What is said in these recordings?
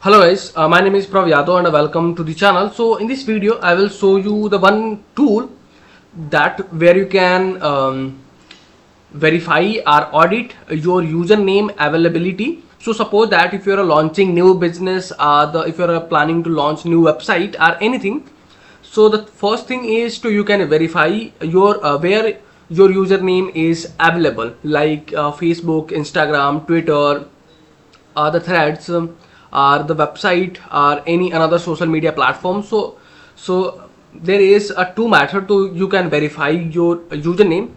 Hello guys, my name is Prav Yadav and welcome to the channel. So in this video I will show you the one tool that where you can verify or audit your username availability. So suppose that if you are launching new business or if you are planning to launch new website or anything, so the first thing is to you can verify your where your username is available, like Facebook, Instagram, Twitter, the threads, or the website or any another social media platform. So there is a two method to you can verify your username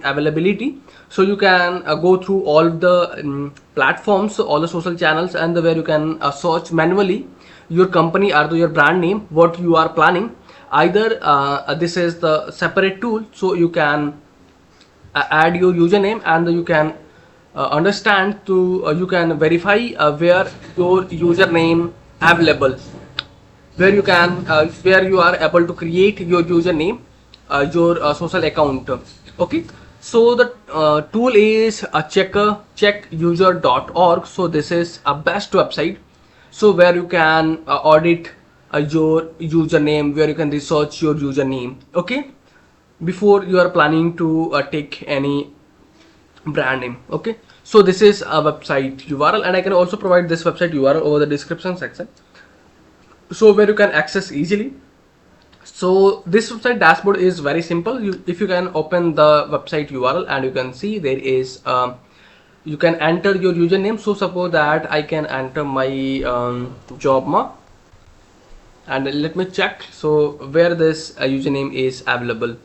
availability. So you can go through all the platforms, all the social channels, and where you can search manually your company or your brand name what you are planning. Either this is the separate tool, so you can add your username and you can understand to you can verify where your username available, where you are able to create your username, your social account. Okay, so the tool is a checkuser.org. So this is a best website, so where you can audit your username, where you can research your username, okay, before you are planning to take any brand name. Okay, so this is a website URL, and I can also provide this website URL over the description section, so where you can access easily. So this website dashboard is very simple. If you can open the website URL and you can see there is you can enter your username. So suppose that I can enter my jobma, and let me check so where this username is available.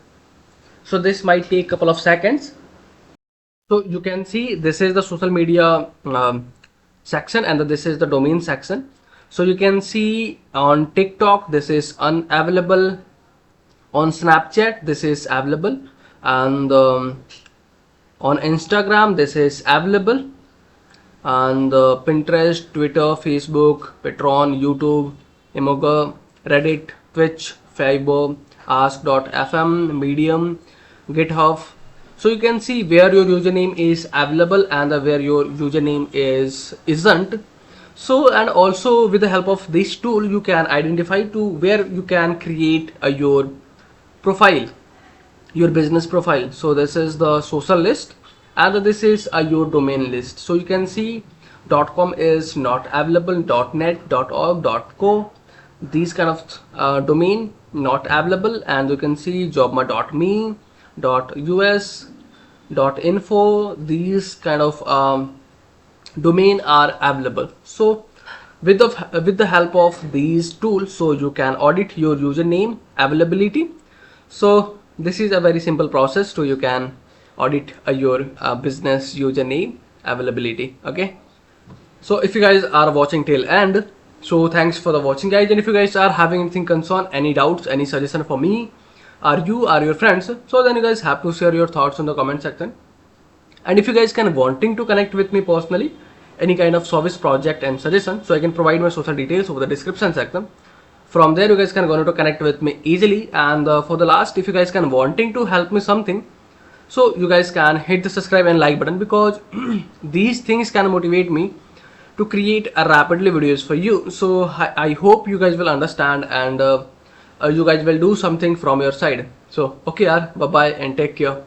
So this might take a couple of seconds. So you can see this is the social media section, and this is the domain section. So you can see on TikTok this is unavailable, on Snapchat this is available, and on Instagram this is available, and Pinterest, Twitter, Facebook, Patreon, YouTube, Emoga, Reddit, Twitch, Fiverr, Ask.fm, Medium, GitHub. So you can see where your username is available and where your username isn't. So, and also with the help of this tool you can identify to where you can create your profile, your business profile. So this is the social list, and this is your domain list. So you can see .com is not available, .net, .org, .co, these kind of domain not available, and you can see jobma.me, .us, .info, these kind of domain are available. So with the help of these tools, so you can audit your username availability. So this is a very simple process, so you can audit your business username availability. Okay, so if you guys are watching till end, so thanks for the watching guys, and if you guys are having anything concern, any doubts, any suggestion for me or you or your friends, so then you guys have to share your thoughts in the comment section. And if you guys can wanting to connect with me personally, any kind of service project and suggestion, so I can provide my social details over the description section. From there you guys can go to connect with me easily. And for the last, if you guys can wanting to help me something, so you guys can hit the subscribe and like button, because these things can motivate me to create rapidly videos for you. So I hope you guys will understand, and you guys will do something from your side. So okay, bye bye and take care.